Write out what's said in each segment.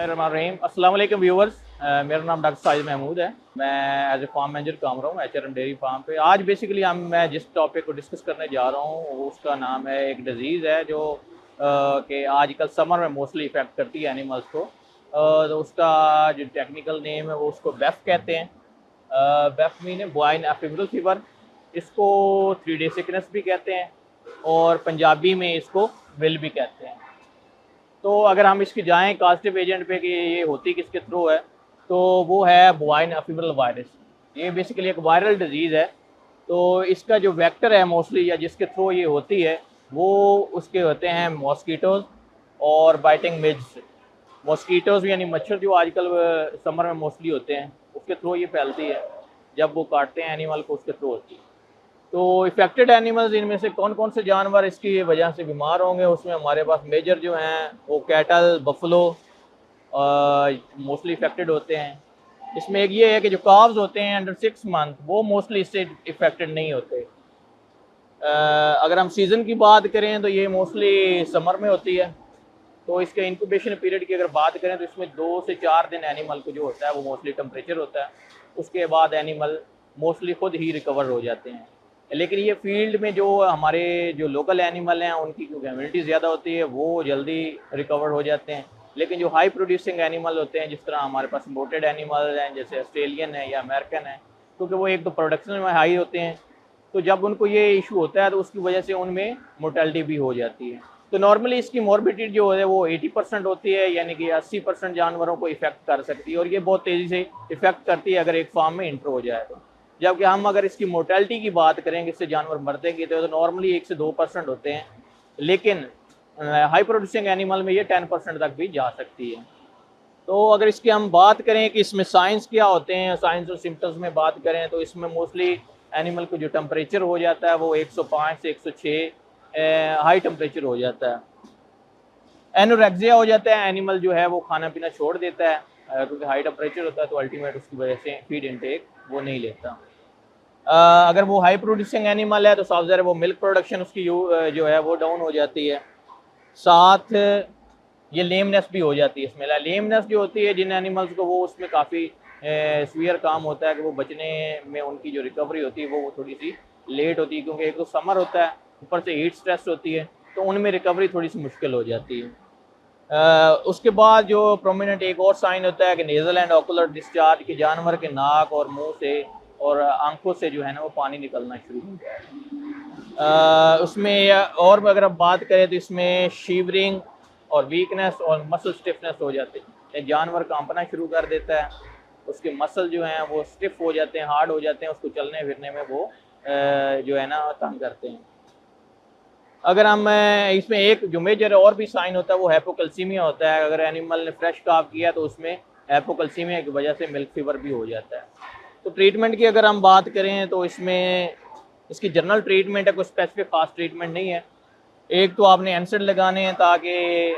बिस्मिल्लाहिर्रहमानिर्रहीम। अस्सलाम वालेकुम व्यूवर्स। मेरा नाम डॉक्टर साजिद महमूद है। मैं एज ए फार्म मैनेजर काम रहा हूँ HRM डेयरी फार्म पे। आज बेसिकली मैं जिस टॉपिक को डिस्कस करने जा रहा हूँ उसका नाम है, एक डिजीज़ है जो कि आजकल समर में मोस्टली इफ़ेक्ट करती है एनिमल्स को। तो उसका जो टेक्निकल नेम है वो उसको बेफ कहते हैं। बेफ मीन है बॉइन एफिमरल फीवर। इसको 3 डे सिकनेस भी कहते हैं और पंजाबी में इसको विल भी कहते हैं। तो अगर हम इसकी जाएँ कास्टिव एजेंट पे कि ये होती किसके थ्रू है, तो वो है बोवाइन एफिमरल वायरस। ये बेसिकली एक वायरल डिजीज़ है। तो इसका जो वेक्टर है मोस्टली या जिसके थ्रू ये होती है, वो उसके होते हैं मॉस्किटोज़ और बाइटिंग मिड्स। मॉस्किटोज़ यानी मच्छर जो आजकल समर में मोस्टली होते हैं, उसके थ्रू ये फैलती है। जब वो काटते हैं एनिमल को, उसके थ्रू होती है। तो इफ़ेक्टेड एनिमल्स इनमें से कौन कौन से जानवर इसकी वजह से बीमार होंगे, उसमें हमारे पास मेजर जो हैं वो कैटल, बफलो मोस्टली इफ़ेक्टेड होते हैं। इसमें एक ये है कि जो काव्स होते हैं अंडर 6 मंथ वो मोस्टली इससे इफ़ेक्टेड नहीं होते। अगर हम सीज़न की बात करें तो ये मोस्टली समर में होती है। तो इसके इंक्यूबेशन पीरियड की अगर बात करें तो इसमें 2 से 4 दिन एनिमल को जो होता है वो मोस्टली टेम्परेचर होता है। उसके बाद एनिमल मोस्टली खुद ही रिकवर हो जाते हैं। लेकिन ये फील्ड में जो हमारे जो लोकल एनिमल हैं उनकी क्योंकि इम्यूनिटी ज़्यादा होती है, वो जल्दी रिकवर हो जाते हैं। लेकिन जो हाई प्रोड्यूसिंग एनिमल होते हैं, जिस तरह हमारे पास इम्पोर्टेड एनिमल हैं जैसे ऑस्ट्रेलियन है या अमेरिकन है, क्योंकि वो एक तो प्रोडक्शन में हाई होते हैं, तो जब उनको ये इशू होता है तो उसकी वजह से उनमें मोर्टेलिटी भी हो जाती है। तो नॉर्मली इसकी मॉर्बिडिटी जो है वो 80% होती है, यानी कि 80% जानवरों को इफ़ेक्ट कर सकती है और ये बहुत तेज़ी से इफ़ेक्ट करती है अगर एक फार्म में इंटर हो जाए तो। जबकि हम अगर इसकी मोर्टेलिटी की बात करें कि इससे जानवर मरते की तो नॉर्मली 1 से 2% होते हैं, लेकिन हाई प्रोड्यूसिंग एनिमल में ये 10% तक भी जा सकती है। तो अगर इसकी हम बात करें कि इसमें साइंस क्या होते हैं, साइंस और सिम्टम्स में बात करें तो इसमें मोस्टली एनिमल को जो टेम्परेचर हो जाता है वो 105 से 106 हाई टेम्परेचर हो जाता है। एनोरेक्सिया हो जाता है, एनिमल जो है वो खाना पीना छोड़ देता है क्योंकि हाई टेम्परेचर होता है, तो अल्टीमेट उसकी वजह से फीड इनटेक वो नहीं लेता। अगर वो हाई प्रोड्यूसिंग एनिमल है तो साफ ज़ाहिर है वो मिल्क प्रोडक्शन उसकी जो है वो डाउन हो जाती है। साथ ये लेमनेस भी हो जाती है। इसमें लेमनेस जो होती है जिन एनिमल्स को, वो उसमें काफ़ी सीवियर काम होता है कि वो बचने में उनकी जो रिकवरी होती है वो थोड़ी सी लेट होती है, क्योंकि एक तो समर होता है, ऊपर से हीट स्ट्रेस होती है, तो उनमें रिकवरी थोड़ी सी मुश्किल हो जाती है। उसके बाद जो प्रोमिनेंट एक और साइन होता है कि नेज़ल एंड ऑकुलर डिस्चार्ज, के जानवर के नाक और मुंह से और आंखों से जो है ना वो पानी निकलना शुरू हो जाए। उसमें और अगर आप बात करें तो इसमें शीवरिंग और वीकनेस और मसल स्टिफनेस हो जाती है। जानवर कांपना शुरू कर देता है, उसके मसल जो हैं वो स्टिफ हो जाते हैं, हार्ड हो जाते हैं, उसको चलने फिरने में वो जो है ना तंग करते हैं। अगर हम इसमें एक जो मेजर और भी साइन होता है वो हाइपोकैल्सीमिया होता है। अगर एनिमल ने फ्रेश काफ किया तो उसमें हाइपोकैल्सीमिया की वजह से मिल्क फीवर भी हो जाता है। तो ट्रीटमेंट की अगर हम बात करें तो इसमें इसकी जनरल ट्रीटमेंट है, कोई स्पेसिफिक खास ट्रीटमेंट नहीं है। एक तो आपने एनसेड लगाने हैं ताकि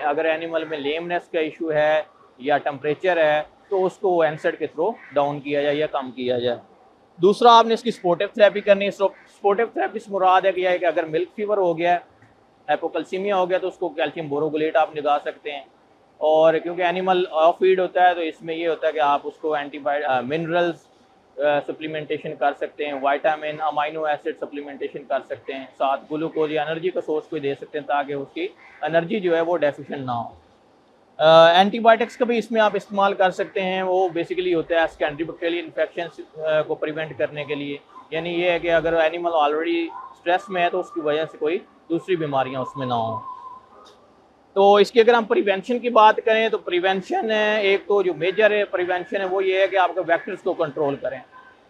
अगर एनिमल में लेमनेस का इशू है या टेम्परेचर है तो उसको एनसेड के थ्रू डाउन किया जाए या कम किया जाए। दूसरा, आपने इसकी स्पोर्टिव थेरेपी करनी है। स्पोर्टिव थेरेपी से मुराद है कि अगर मिल्क फीवर हो गया, हाइपोकैल्सीमिया हो गया, तो उसको कैल्शियम बोरोगुलेट आप लगा सकते हैं। और क्योंकि एनिमल ऑफ फीड होता है तो इसमें ये होता है कि आप उसको मिनरल्स सप्लीमेंटेशन कर सकते हैं, विटामिन अमाइनो एसिड सप्लीमेंटेशन कर सकते हैं, साथ ग्लूकोज या एनर्जी का सोर्स कोई दे सकते हैं ताकि उसकी एनर्जी जो है वो डेफिशिएंट ना हो। एंटीबायोटिक्स का भी इसमें आप इस्तेमाल कर सकते हैं। वो बेसिकली होता है सेकेंडरी बैक्टीरियल इन्फेक्शन को प्रिवेंट करने के लिए। यानी ये है कि अगर एनिमल ऑलरेडी स्ट्रेस में है तो उसकी वजह से कोई दूसरी बीमारियां उसमें ना हो। तो इसकी अगर हम प्रिवेंशन की बात करें तो प्रिवेंशन है, एक तो जो मेजर प्रिवेंशन है वो ये है कि आपके वेक्टर्स को कंट्रोल करें।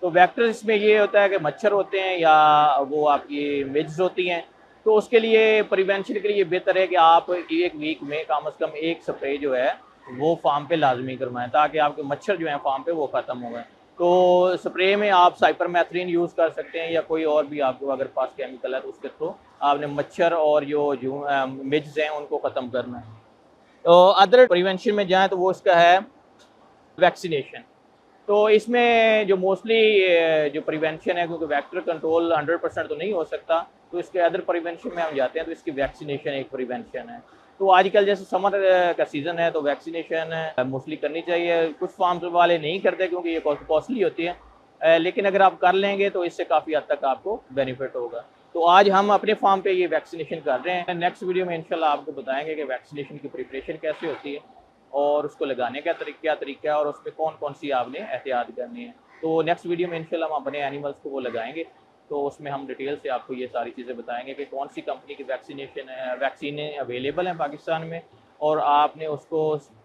तो वेक्टर्स में ये होता है कि मच्छर होते हैं या वो आपकी मिड्स होती हैं, तो उसके लिए प्रिवेंशन के लिए बेहतर है कि आप एक वीक में कम से कम एक स्प्रे जो है वो फार्म पे लाजमी करवाएं ताकि आपके मच्छर जो हैं फार्म पे वो ख़त्म हो गए। तो स्प्रे में आप साइपरमेथ्रिन यूज़ कर सकते हैं या कोई और भी आपको अगर पास केमिकल है तो उसके थ्रू आपने मच्छर और जो मिड्स हैं उनको ख़त्म करना है। तो अदर प्रिवेंशन में जाएँ तो वो इसका है वैक्सीनेशन। तो इसमें जो मोस्टली जो प्रिवेंशन है, क्योंकि वेक्टर कंट्रोल 100% तो नहीं हो सकता, तो इसके अदर प्रिवेंशन में हम जाते हैं तो इसकी वैक्सीनेशन एक प्रिवेंशन है। तो आजकल जैसे समर का सीज़न है तो वैक्सीनेशन मोस्टली करनी चाहिए। कुछ फार्म्स वाले नहीं करते क्योंकि ये कॉस्टली होती है, लेकिन अगर आप कर लेंगे तो इससे काफ़ी हद तक आपको बेनिफिट होगा। तो आज हम अपने फार्म पे ये वैक्सीनेशन कर रहे हैं। नेक्स्ट वीडियो में इंशाल्लाह आपको बताएंगे कि वैक्सीनेशन की प्रिपरेशन कैसे होती है और उसको लगाने का क्या तरीका है और उसमें कौन कौन सी आपने एहतियात करनी है। तो नेक्स्ट वीडियो में इंशाल्लाह हम अपने एनिमल्स को वो लगाएंगे, तो उसमें हम डिटेल से आपको ये सारी चीज़ें बताएंगे कि कौन सी कंपनी की वैक्सीनें अवेलेबल हैं पाकिस्तान में, और आपने उसको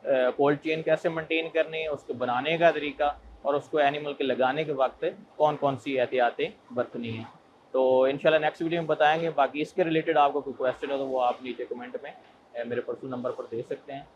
कोल्ड चेन कैसे मेंटेन करनी है, उसको बनाने का तरीका, और उसको एनिमल के लगाने के वक्त कौन कौन सी एहतियातें बरतनी हैं। तो इंशाल्लाह नेक्स्ट वीडियो में बताएंगे। बाकी इसके रिलेटेड आपको कोई क्वेश्चन हो तो वो आप नीचे कमेंट में मेरे पर्सनल नंबर पर दे सकते हैं।